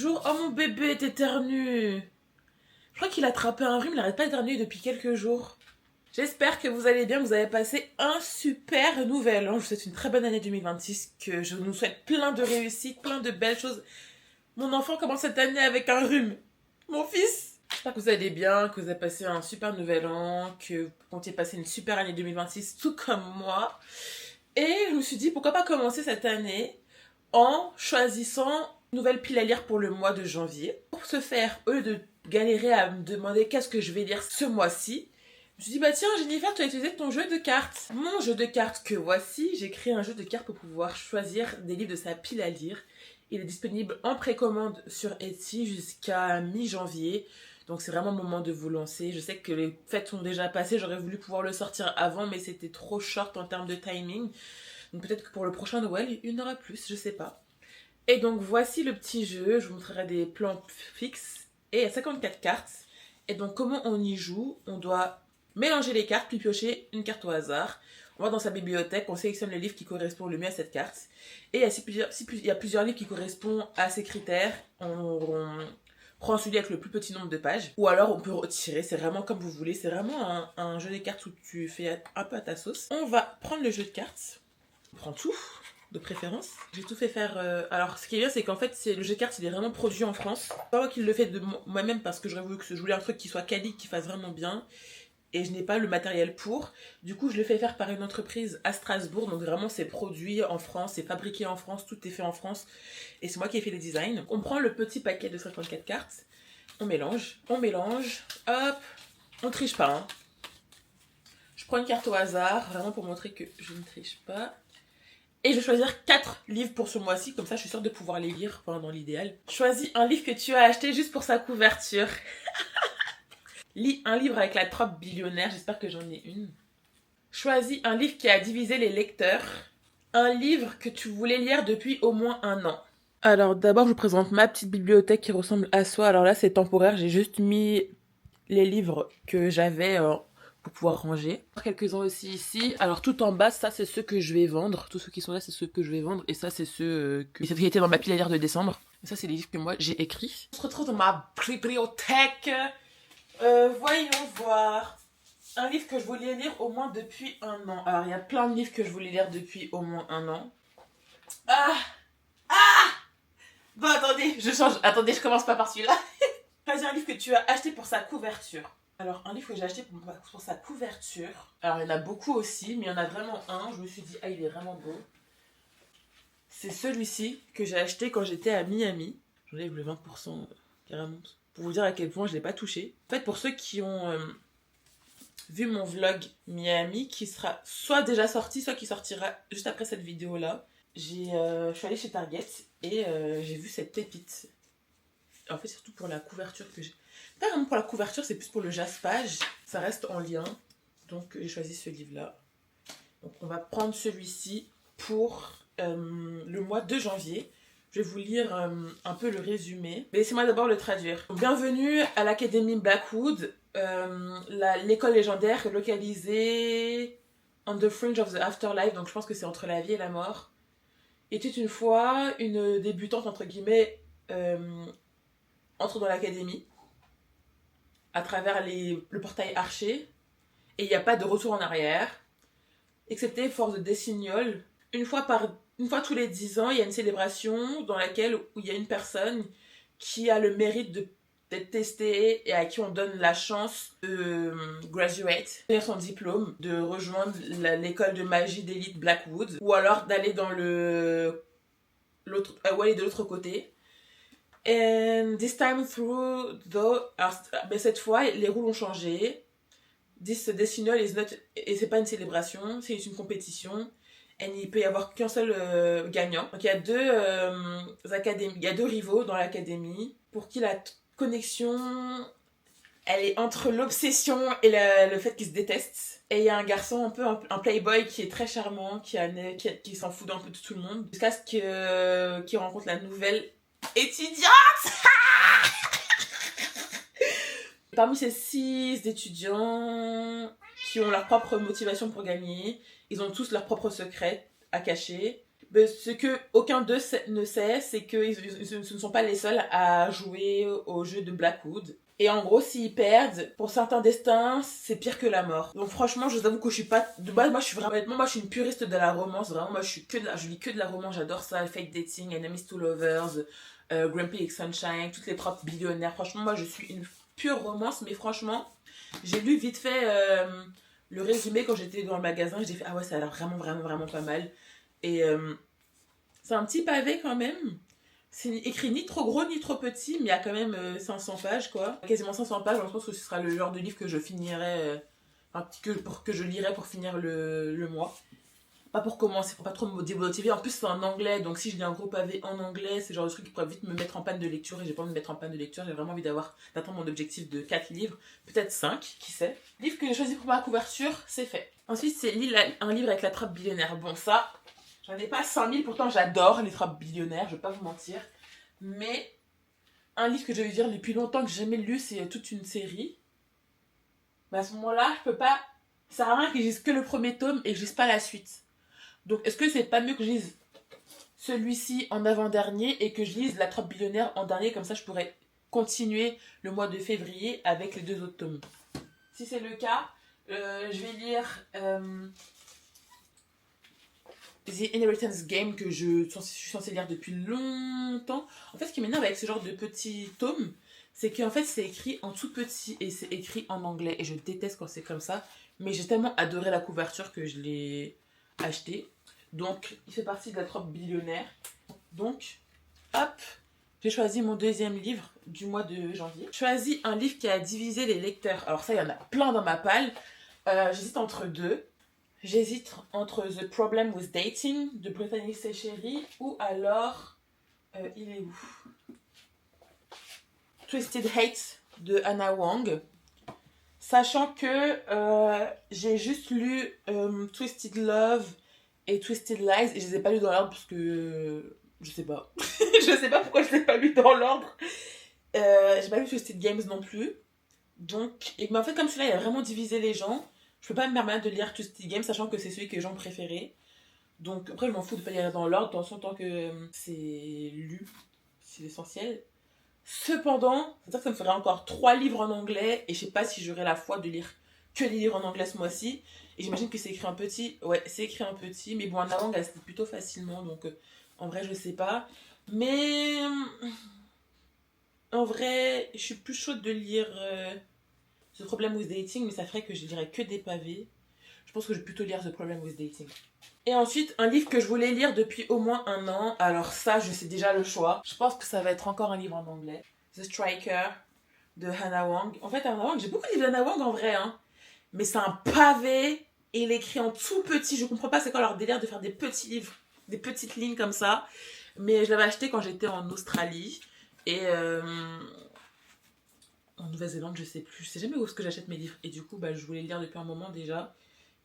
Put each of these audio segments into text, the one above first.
jours. Oh mon bébé, t'éternues. Je crois qu'il a attrapé un rhume, il n'arrête pas d'éternuer depuis quelques jours. J'espère que vous allez bien, vous avez passé un super nouvel an. Je vous souhaite une très bonne année 2026, que je nous souhaite plein de réussite, plein de belles choses. Mon enfant commence cette année avec un rhume. Mon fils. J'espère que vous allez bien, que vous avez passé un super nouvel an, que vous comptiez passer une super année 2026, tout comme moi. Et je me suis dit, pourquoi pas commencer cette année en choisissant une nouvelle pile à lire pour le mois de janvier. Pour ce faire, au lieu de galérer à me demander qu'est-ce que je vais lire ce mois-ci, je me suis dit, bah tiens, Jennifer, tu as utilisé ton jeu de cartes. Mon jeu de cartes que voici, j'ai créé un jeu de cartes pour pouvoir choisir des livres de sa pile à lire. Il est disponible en précommande sur Etsy jusqu'à mi-janvier. Donc c'est vraiment le moment de vous lancer. Je sais que les fêtes sont déjà passées, j'aurais voulu pouvoir le sortir avant, mais c'était trop short en termes de timing. Donc peut-être que pour le prochain Noël, il y en aura plus, je sais pas. Et donc voici le petit jeu, je vous montrerai des plans fixes. Et il y a 54 cartes. Et donc comment on y joue? On doit mélanger les cartes, puis piocher une carte au hasard. On va dans sa bibliothèque, on sélectionne le livre qui correspond le mieux à cette carte. Et si il y a plusieurs livres qui correspondent à ces critères, on prend celui avec le plus petit nombre de pages. Ou alors on peut retirer, c'est vraiment comme vous voulez. C'est vraiment un jeu de cartes où tu fais un peu à ta sauce. On va prendre le jeu de cartes. On prend tout, de préférence. J'ai tout fait faire... Alors ce qui est bien, c'est qu'en fait, le jeu de cartes, il est vraiment produit en France. C'est pas moi qui le fais de moi-même parce que j'aurais voulu que je voulais un truc qui soit quali, qui fasse vraiment bien. Et je n'ai pas le matériel pour. Du coup, je le fais faire par une entreprise à Strasbourg. Donc vraiment, c'est produit en France, c'est fabriqué en France, tout est fait en France. Et c'est moi qui ai fait les designs. On prend le petit paquet de 54 cartes. On mélange. Hop. On triche pas, hein. Je prends une carte au hasard, vraiment pour montrer que je ne triche pas. Et je vais choisir 4 livres pour ce mois-ci, comme ça je suis sûre de pouvoir les lire, enfin dans l'idéal. Choisis un livre que tu as acheté juste pour sa couverture. Lis un livre avec la trope billionnaire, j'espère que j'en ai une. Choisis un livre qui a divisé les lecteurs. Un livre que tu voulais lire depuis au moins un an. Alors d'abord je vous présente ma petite bibliothèque qui ressemble à soi. Alors là c'est temporaire, j'ai juste mis les livres que j'avais pour pouvoir ranger. Quelques-uns aussi ici. Alors tout en bas, ça c'est ceux que je vais vendre. Tous ceux qui sont là, c'est ceux que je vais vendre. Et ça c'est ceux qui étaient dans ma pile à lire de décembre. Et ça c'est les livres que moi j'ai écrits. On se retrouve dans ma bibliothèque. Voyons voir. Un livre que je voulais lire au moins depuis un an. Alors il y a plein de livres que je voulais lire depuis au moins un an. Bon attendez, je change. Attendez, je commence pas par celui-là. Choisis un livre que tu as acheté pour sa couverture. Alors, un livre que j'ai acheté pour sa couverture. Alors, il y en a beaucoup aussi, mais il y en a vraiment un. Je me suis dit, ah, il est vraiment beau. C'est celui-ci que j'ai acheté quand j'étais à Miami. J'enlève le 20% carrément. Pour vous dire à quel point je ne l'ai pas touché. En fait, pour ceux qui ont vu mon vlog Miami, qui sera soit déjà sorti, soit qui sortira juste après cette vidéo-là, je suis allée chez Target et j'ai vu cette pépite. En fait, surtout pour la couverture que j'ai. Pas vraiment pour la couverture, c'est plus pour le jaspage. Ça reste en lien. Donc, j'ai choisi ce livre-là. Donc, on va prendre celui-ci pour le mois de janvier. Je vais vous lire un peu le résumé. Mais laissez-moi d'abord le traduire. Bienvenue à l'Académie Blackwood. L'école légendaire localisée on the fringe of the afterlife. Donc, je pense que c'est entre la vie et la mort. Était une fois une débutante, entre guillemets, entre dans l'académie à travers le portail arché et il n'y a pas de retour en arrière excepté Force de Dessignol. Une fois tous les 10 ans il y a une célébration dans laquelle où il y a une personne qui a le mérite d'être testée et à qui on donne la chance de graduate, de son diplôme, de rejoindre l'école de magie d'élite Blackwood ou alors d'aller dans aller de l'autre côté. And this time through, though, alors, mais cette fois, les rôles ont changé. This Decimal is not, et c'est pas une célébration, c'est une compétition. Et il peut y avoir qu'un seul gagnant. Donc il y a il y a deux rivaux dans l'académie pour qui la connexion, elle est entre l'obsession et le fait qu'ils se détestent. Et il y a un garçon un playboy qui est très charmant, qui s'en fout d'un peu de tout le monde, jusqu'à ce qu'il rencontre la nouvelle étudiante. Parmi ces 6 étudiants qui ont leur propre motivation pour gagner, ils ont tous leurs propres secrets à cacher. Mais ce que aucun d'eux ne sait, c'est qu'ils ne sont pas les seuls à jouer au jeu de Blackwood. Et en gros, s'ils perdent, pour certains destins, c'est pire que la mort. Donc franchement, je vous avoue que je suis pas... De base, moi, je suis vraiment... Honnêtement, moi, je suis une puriste de la romance. Vraiment, moi, je lis que de la romance. J'adore ça. Fake Dating, Enemies to Lovers, Grumpy X Sunshine, toutes les tropes billionnaires. Franchement, moi, je suis une pure romance. Mais franchement, j'ai lu vite fait le résumé quand j'étais dans le magasin. J'ai fait, ah ouais, ça a l'air vraiment, vraiment, vraiment pas mal. Et c'est un petit pavé quand même. C'est écrit ni trop gros ni trop petit, mais il y a quand même 500 pages, quoi. Quasiment 500 pages, je pense que ce sera le genre de livre que je finirai, que je lirai pour finir le mois. Pas pour commencer, pour pas trop me démotiver. En plus, c'est en anglais, donc si je lis un gros pavé en anglais, c'est le genre de truc qui pourrait vite me mettre en panne de lecture, et j'ai pas envie de me mettre en panne de lecture. J'ai vraiment envie d'atteindre mon objectif de 4 livres, peut-être 5, qui sait. Le livre que j'ai choisi pour ma couverture, c'est fait. Ensuite, c'est un livre avec la trappe billionnaire. Bon, ça, j'en ai pas 5000, pourtant j'adore les trappes billionnaires, je vais pas vous mentir. Mais un livre que je vais lire depuis longtemps, que j'ai jamais lu, c'est toute une série. Mais à ce moment-là, je peux pas... Ça sert à rien que je lise que le premier tome et que je lise pas la suite. Donc, est-ce que c'est pas mieux que je lise celui-ci en avant-dernier et que je lise La Trappe billionnaire en dernier, comme ça je pourrais continuer le mois de février avec les 2 autres tomes. Si c'est le cas, je vais lire The Inheritance Game que je suis censée lire depuis longtemps. En fait, ce qui m'énerve avec ce genre de petits tomes, c'est qu'en fait c'est écrit en tout petit et c'est écrit en anglais. Et je déteste quand c'est comme ça. Mais j'ai tellement adoré la couverture que je l'ai acheté. Donc, il fait partie de la trappe billionnaire. Donc, hop, j'ai choisi mon 2e livre du mois de janvier. J'ai choisi un livre qui a divisé les lecteurs. Alors ça, il y en a plein dans ma palle. J'hésite entre 2. J'hésite entre The Problem with Dating de Brittany Sechery ou alors, il est où? Twisted Hate de Hannah Wang. Sachant que j'ai juste lu Twisted Love et Twisted Lies et je les ai pas lus dans l'ordre parce que je sais pas. Je sais pas pourquoi je les ai pas lus dans l'ordre. J'ai pas lu Twisted Games non plus. Donc, mais en fait, comme celui-là, il a vraiment divisé les gens. Je peux pas me permettre de lire Twisted Games sachant que c'est celui que les gens préféraient. Donc, après, je m'en fous de pas lire dans l'ordre, tant que c'est lu. C'est l'essentiel. Cependant, c'est-à-dire que ça me ferait encore 3 livres en anglais et je sais pas si j'aurai la foi de lire que des livres en anglais ce mois-ci. Et j'imagine que c'est écrit en petit. Ouais, c'est écrit en petit, mais bon, en avant, elle se lit plutôt facilement, donc en vrai, je sais pas. Mais en vrai, je suis plus chaude de lire The Problem with Dating, mais ça ferait que je lirais que des pavés. Je pense que je vais plutôt lire The Problem with Dating. Et ensuite, un livre que je voulais lire depuis au moins 1 an. Alors ça, je sais déjà le choix. Je pense que ça va être encore un livre en anglais. The Striker de Hannah Wang. En fait, Hannah Wang, j'ai beaucoup de livres d'Hannah Wang en vrai, hein. Mais c'est un pavé et il est écrit en tout petit. Je comprends pas c'est quoi leur délire de faire des petits livres, des petites lignes comme ça. Mais je l'avais acheté quand j'étais en Australie. Et en Nouvelle-Zélande, je sais plus. Je sais jamais où est-ce que j'achète mes livres. Et du coup, je voulais le lire depuis un moment déjà.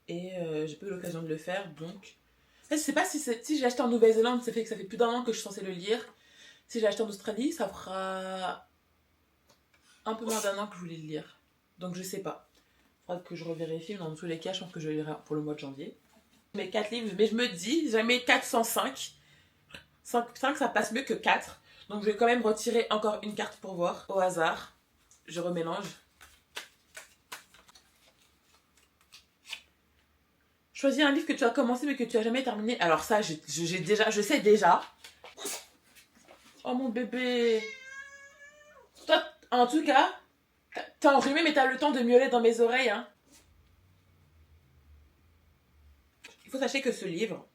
Et j'ai pas eu l'occasion de le faire, donc... Je sais pas si j'ai acheté en Nouvelle-Zélande, ça fait plus d'1 an que je suis censée le lire. Si j'ai acheté en Australie, ça fera un peu moins d'1 an que je voulais le lire. Donc je sais pas. Faudra que je revérifie, mais dans tous les cas, je pense que je le lirai pour le mois de janvier. Mes 4 livres, mais je me dis, jamais 405. 5, ça passe mieux que 4. Donc je vais quand même retirer encore une carte pour voir, au hasard. Je remélange. Choisis un livre que tu as commencé mais que tu as jamais terminé. Alors ça, je sais déjà. Oh mon bébé. Toi, en tout cas, t'as enrhumé mais t'as le temps de miauler dans mes oreilles, hein. Il faut sachez que ce livre,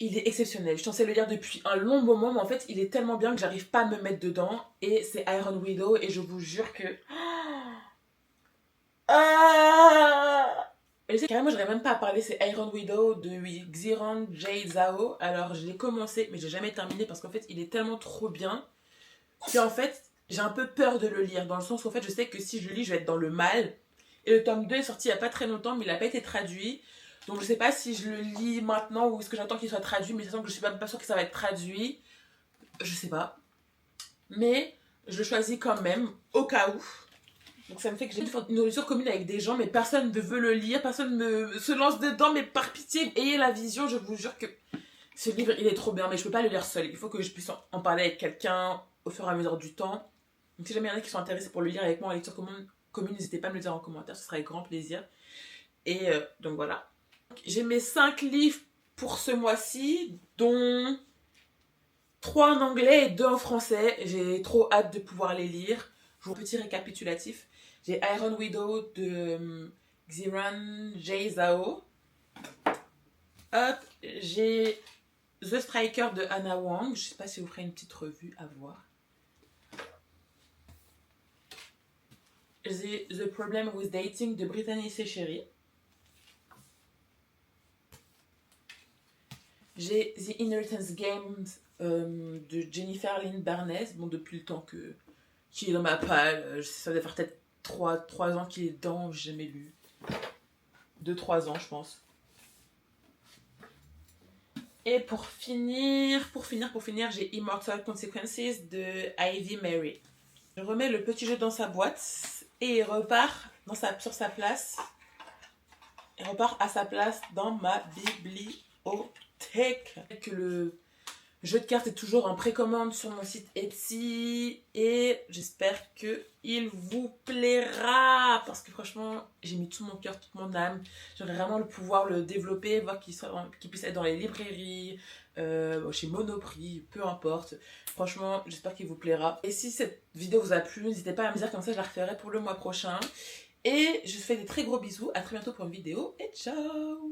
il est exceptionnel. Je suis censée le lire depuis un long moment, mais en fait, il est tellement bien que j'arrive pas à me mettre dedans. Et c'est Iron Widow, et je vous jure que... Et je sais carrément, j'aurais même pas à parler, c'est Iron Widow de Xiran Jay Zhao. Alors, je l'ai commencé, mais j'ai jamais terminé parce qu'en fait, il est tellement trop bien. Puis en fait, j'ai un peu peur de le lire, dans le sens où en fait, je sais que si je le lis, je vais être dans le mal. Et le tome 2 est sorti il y a pas très longtemps, mais il a pas été traduit. Donc je sais pas si je le lis maintenant ou est-ce que j'attends qu'il soit traduit, mais sachant que je suis même pas sûre que ça va être traduit. Je sais pas. Mais je le choisis quand même, au cas où. Donc ça me fait que j'ai une lecture commune avec des gens, mais personne ne veut le lire, personne se lance dedans, mais par pitié, ayez la vision, je vous jure que ce livre, il est trop bien, mais je peux pas le lire seul. Il faut que je puisse en parler avec quelqu'un au fur et à mesure du temps. Donc si jamais il y en a qui sont intéressés pour le lire avec moi en lecture commune, n'hésitez pas à me le dire en commentaire, ce sera avec grand plaisir. Et donc voilà. J'ai mes 5 livres pour ce mois-ci, dont 3 en anglais et 2 en français. J'ai trop hâte de pouvoir les lire. Je vous fais un petit récapitulatif. J'ai Iron Widow de Xiran Jay Zhao. Hop, j'ai The Striker de Anna Wang. Je sais pas si vous ferez une petite revue à voir. J'ai The Problem with Dating de Brittany Sechery. J'ai The Inheritance Games de Jennifer Lynn Barnes. Bon, depuis le temps qu'il est dans ma palle. Ça doit faire peut-être 3 ans qu'il est dedans. J'ai jamais lu. 2-3 ans, je pense. Et pour finir, j'ai Immortal Consequences de Ivy Mary. Je remets le petit jeu dans sa boîte et il repart sur sa place. Il repart à sa place dans ma bibliothèque. Que le jeu de cartes est toujours en précommande sur mon site Etsy et j'espère qu'il vous plaira parce que franchement j'ai mis tout mon cœur, toute mon âme. J'aimerais vraiment le pouvoir le développer, voir qu'il puisse être dans les librairies, chez Monoprix, peu importe. Franchement j'espère qu'il vous plaira. Et si cette vidéo vous a plu, n'hésitez pas à me dire, comme ça je la referai pour le mois prochain. Et je vous fais des très gros bisous, à très bientôt pour une vidéo et ciao.